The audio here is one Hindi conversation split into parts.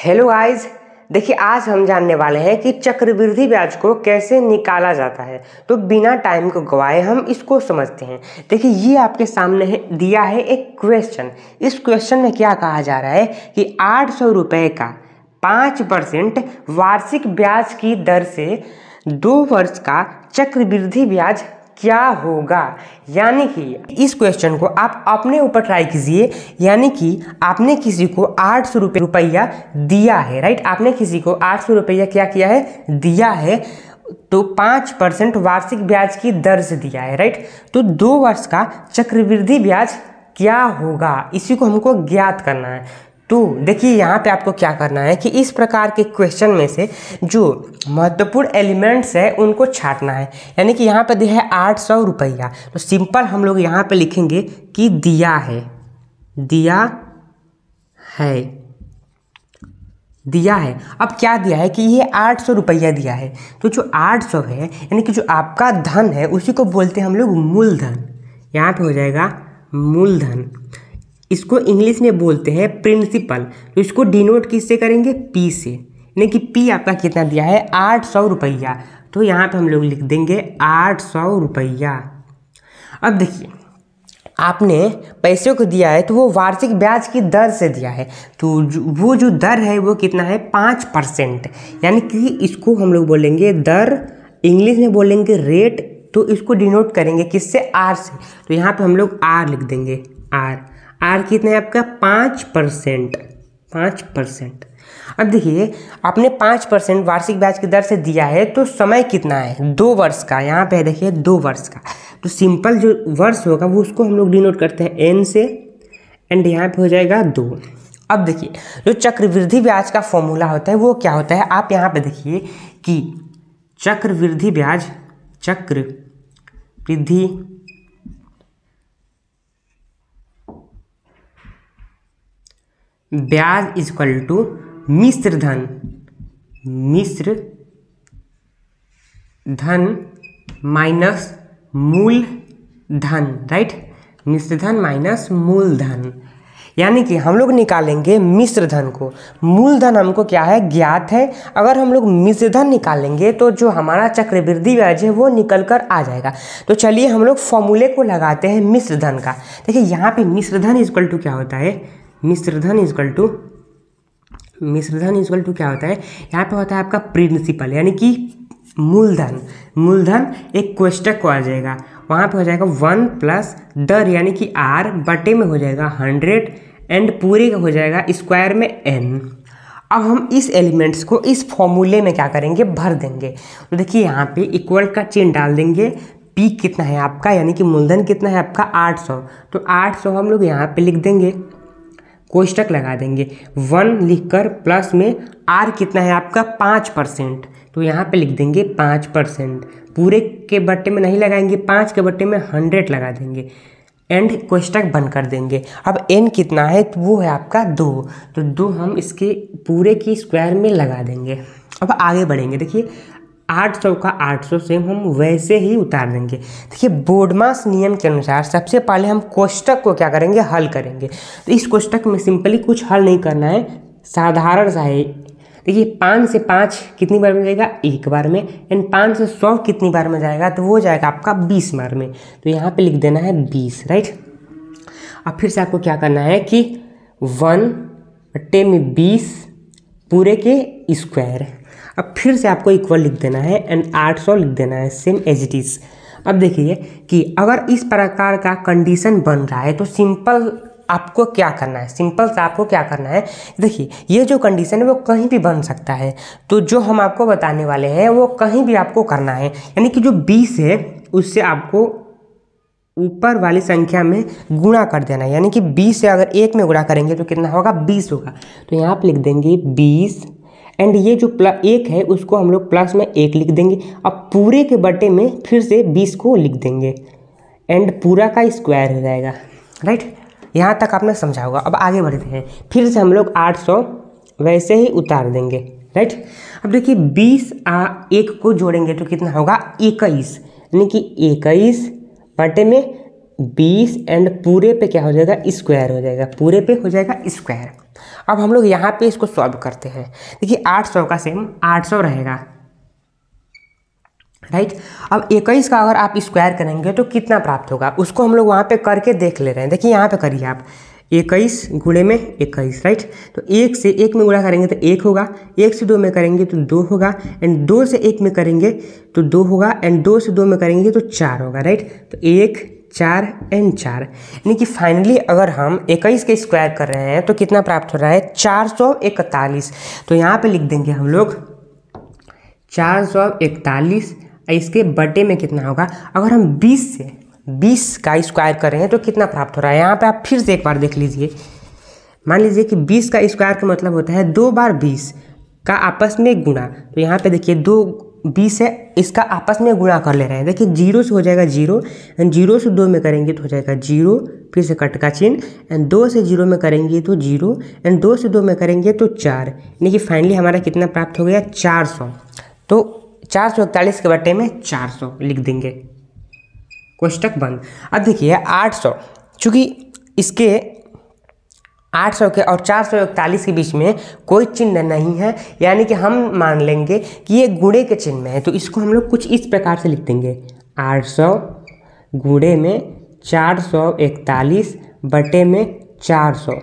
हेलो गाइस, देखिए आज हम जानने वाले हैं कि चक्रवृद्धि ब्याज को कैसे निकाला जाता है। तो बिना टाइम को गवाए हम इसको समझते हैं। देखिए ये आपके सामने दिया है एक क्वेश्चन। इस क्वेश्चन में क्या कहा जा रहा है कि 800 रुपये का 5% वार्षिक ब्याज की दर से 2 वर्ष का चक्रवृद्धि ब्याज क्या होगा। यानी कि इस क्वेश्चन को आप अपने ऊपर ट्राई कीजिए। यानी कि आपने किसी को 800 रुपया दिया है, राइट। आपने किसी को 800 रुपया क्या किया है, दिया है। तो 5% वार्षिक ब्याज की दर से दिया है, राइट। तो 2 वर्ष का चक्रवृद्धि ब्याज क्या होगा, इसी को हमको ज्ञात करना है। तो देखिए यहाँ पे आपको क्या करना है कि इस प्रकार के क्वेश्चन में से जो महत्वपूर्ण एलिमेंट्स है उनको छांटना है। यानी कि यहाँ पे दिया है 800 रुपया, तो सिंपल हम लोग यहाँ पे लिखेंगे कि दिया है, दिया है, दिया है। अब क्या दिया है कि ये 800 रुपया दिया है। तो जो 800 है यानी कि जो आपका धन है उसी को बोलते हैं हम लोग मूलधन। यहाँ पे हो जाएगा मूलधन। इसको इंग्लिश में बोलते हैं प्रिंसिपल। तो इसको डिनोट किससे करेंगे, पी से। यानी कि पी आपका कितना दिया है, 800 रुपया। तो यहाँ पे हम लोग लिख देंगे 800 रुपया। अब देखिए आपने पैसे को दिया है तो वो वार्षिक ब्याज की दर से दिया है। तो वो जो दर है वो कितना है, 5%। यानी कि इसको हम लोग बोलेंगे दर, इंग्लिश में बोलेंगे रेट। तो इसको डिनोट करेंगे किससे, आर से। तो यहाँ पे हम लोग आर लिख देंगे, आर कितना है आपका, 5%। 5%। अब देखिए आपने 5% वार्षिक ब्याज की दर से दिया है तो समय कितना है, 2 वर्ष का। यहाँ पे देखिए 2 वर्ष का। तो सिंपल जो वर्ष होगा वो उसको हम लोग डिनोट करते हैं एन से, एंड यहाँ पे हो जाएगा 2। अब देखिए जो चक्रवृद्धि ब्याज का फॉर्मूला होता है वो क्या होता है, आप यहाँ पे देखिए कि चक्रवृद्धि ब्याज, चक्रवृद्धि ब्याज इक्वल टू मिश्र धन, मिश्र धन माइनस मूल धन, राइट। मिश्र धन माइनस मूल धन। यानी कि हम लोग निकालेंगे मिश्र धन को, मूल धन हमको क्या है, ज्ञात है। अगर हम लोग मिश्र धन निकालेंगे तो जो हमारा चक्रवृद्धि ब्याज है वो निकल कर आ जाएगा। तो चलिए हम लोग फॉर्मूले को लगाते हैं मिश्र धन का। देखिए यहाँ पे मिश्र धन इक्वल टू क्या होता है, मिश्रधन इक्वल टू क्या होता है, यहाँ पे होता है आपका प्रिंसिपल यानी कि मूलधन। मूलधन एक कोष्टक को आ जाएगा, वहाँ पे हो जाएगा 1 प्लस दर यानी कि आर बटे में हो जाएगा 100 एंड पूरे का हो जाएगा स्क्वायर में n। अब हम इस एलिमेंट्स को इस फॉर्मूले में क्या करेंगे, भर देंगे। तो देखिए यहाँ पे इक्वल का चिन्ह डाल देंगे। पी कितना है आपका, यानी कि मूलधन कितना है आपका 800। तो 800 हम लोग यहाँ पे लिख देंगे, कोष्टक लगा देंगे 1 लिखकर, प्लस में आर कितना है आपका 5%। तो यहाँ पे लिख देंगे 5%। पूरे के बट्टे में नहीं लगाएंगे, 5 के बट्टे में 100 लगा देंगे एंड कोष्टक बंद कर देंगे। अब n कितना है, तो वो है आपका 2। तो 2 हम इसके पूरे की स्क्वायर में लगा देंगे। अब आगे बढ़ेंगे। देखिए 800 का 800 से हम वैसे ही उतार देंगे। देखिए बोडमास नियम के अनुसार सबसे पहले हम कोष्टक को क्या करेंगे, हल करेंगे। तो इस कोष्टक में सिंपली कुछ हल नहीं करना है, साधारण सा है। देखिए 5 से 5 कितनी बार में जाएगा, 1 बार में। एंड 5 से 100 कितनी बार में जाएगा, तो वो जाएगा आपका 20 बार में। तो यहाँ पे लिख देना है 20, राइट। अब फिर से आपको क्या करना है कि 1/20 पूरे के स्क्वायर। अब फिर से आपको इक्वल लिख देना है एंड 800 लिख देना है, सेम एज इट इज़। अब देखिए कि अगर इस प्रकार का कंडीशन बन रहा है तो सिंपल आपको क्या करना है, सिंपल से आपको क्या करना है, देखिए ये जो कंडीशन है वो कहीं भी बन सकता है। तो जो हम आपको बताने वाले हैं वो कहीं भी आपको करना है। यानी कि जो 20 है उससे आपको ऊपर वाली संख्या में गुणा कर देना है। यानी कि 20 से अगर 1 में गुणा करेंगे तो कितना होगा, 20 होगा। तो यहाँ पे लिख देंगे 20 एंड ये जो +1 है उसको हम लोग प्लस में 1 लिख देंगे। अब पूरे के बटे में फिर से 20 को लिख देंगे एंड पूरा का स्क्वायर हो जाएगा, राइट। यहाँ तक आपने समझा होगा। अब आगे बढ़ते हैं। फिर से हम लोग 800 वैसे ही उतार देंगे, राइट। अब देखिए 20 1 को जोड़ेंगे तो कितना होगा, 21। यानी कि 21 बटे में 20 एंड पूरे पे क्या हो जाएगा, स्क्वायर हो जाएगा, पूरे पे हो जाएगा स्क्वायर। अब हम लोग यहाँ पे इसको सॉल्व करते हैं। देखिए 800 का सेम 800 रहेगा, राइट। अब 21 का अगर आप स्क्वायर करेंगे तो कितना प्राप्त होगा, उसको हम लोग वहाँ पे करके देख ले रहे हैं। देखिए यहाँ पे करिए आप, 21 गुणे में 21, राइट। तो 1 से 1 में गुणा करेंगे तो 1 होगा, 1 से 2 में करेंगे तो 2 होगा, एंड 2 से 1 में करेंगे तो 2 होगा, एंड 2 से 2 में करेंगे तो 4 होगा, राइट। तो 1 4 एंड 4, यानी कि फाइनली अगर हम 21 के स्क्वायर कर रहे हैं तो कितना प्राप्त हो रहा है, 441। तो यहाँ पे लिख देंगे हम लोग 441, इसके बटे में कितना होगा, अगर हम 20 से 20 का स्क्वायर कर रहे हैं तो कितना प्राप्त हो रहा है। यहाँ पे आप फिर से एक बार देख लीजिए, मान लीजिए कि 20 का स्क्वायर का मतलब होता है 2 बार 20 का आपस में गुणा। तो यहाँ पे देखिए 20 है, इसका आपस में गुणा कर ले रहे हैं। देखिए 0 से हो जाएगा 0, एंड 0 से 2 में करेंगे तो हो जाएगा 0, फिर से कट का चिन्ह, एंड 2 से 0 में करेंगे तो 0, एंड 2 से 2 में करेंगे तो 4, यानी कि फाइनली हमारा कितना प्राप्त हो गया, 400। तो 441 के बटे में 400 लिख देंगे, कोष्टक बंद। अब देखिए 800, चूँकि इसके 800 के और 441 के बीच में कोई चिन्ह नहीं है, यानी कि हम मान लेंगे कि ये गुणे के चिन्ह में है। तो इसको हम लोग कुछ इस प्रकार से लिख देंगे, 800 गुणे में 441 बटे में 400।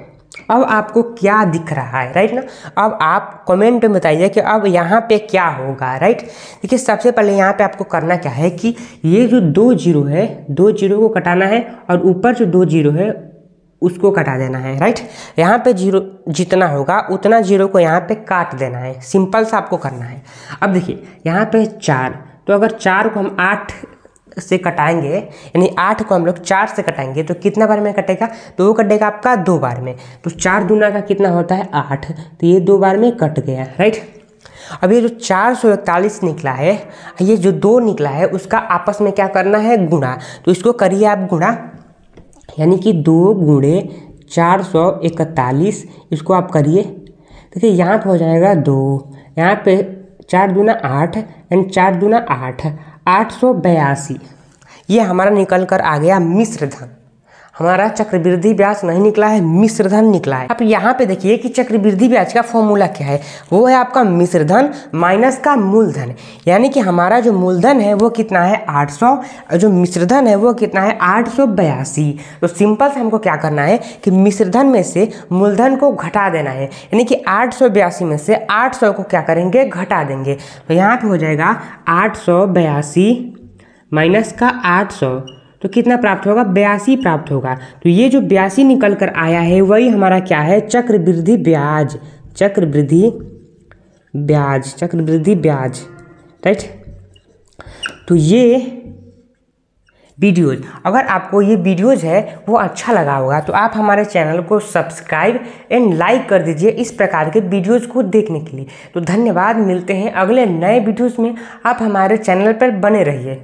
अब आपको क्या दिख रहा है, राइट ना। अब आप कमेंट में बताइए कि अब यहाँ पे क्या होगा, राइट। देखिए सबसे पहले यहाँ पे आपको करना क्या है कि ये जो 2 जीरो है, 2 जीरो को कटाना है, और ऊपर जो 2 जीरो है उसको कटा देना है, राइट। यहाँ पे जीरो जितना होगा उतना जीरो को यहाँ पे काट देना है, सिंपल सा आपको करना है। अब देखिए यहाँ पे 4, तो अगर 4 को हम 8 से कटाएंगे, यानी 8 को हम लोग 4 से कटाएंगे तो कितना बार में कटेगा, तो वो कटेगा आपका 2 बार में। तो 4 दूना का कितना होता है, 8, तो ये 2 बार में कट गया, राइट। अब ये जो 441 निकला है, ये जो 2 निकला है, उसका आपस में क्या करना है, गुणा। तो इसको करिए आप गुणा, यानी कि 2 गुणे 441, इसको आप करिए। देखिए यहाँ पे हो जाएगा 2, यहाँ पे 4 दूना 8, एंड 4 दूना 8, 882। ये हमारा निकल कर आ गया मिश्र धन। हमारा चक्रवृद्धि ब्याज नहीं निकला है, मिश्र धन निकला है। अब यहाँ पे देखिए कि चक्रवृद्धि ब्याज का फॉर्मूला क्या है, वो है आपका मिश्र धन माइनस का मूलधन। यानी कि हमारा जो मूलधन है वो कितना है, 800, और जो मिश्र धन है वो कितना है, 882। तो सिंपल से हमको क्या करना है कि मिश्र धन में से मूलधन को घटा देना है, यानी कि 882 में से 800 को क्या करेंगे, घटा देंगे। तो यहाँ पे हो जाएगा 882 माइनस का 800, तो कितना प्राप्त होगा, 82 प्राप्त होगा। तो ये जो 82 निकल कर आया है वही हमारा क्या है, चक्रवृद्धि ब्याज, चक्रवृद्धि ब्याज, चक्रवृद्धि ब्याज, राइट। तो ये वीडियोज, अगर आपको ये वीडियोज है वो अच्छा लगा होगा तो आप हमारे चैनल को सब्सक्राइब एंड लाइक कर दीजिए इस प्रकार के वीडियोज को देखने के लिए। तो धन्यवाद, मिलते हैं अगले नए वीडियोज में। आप हमारे चैनल पर बने रहिए।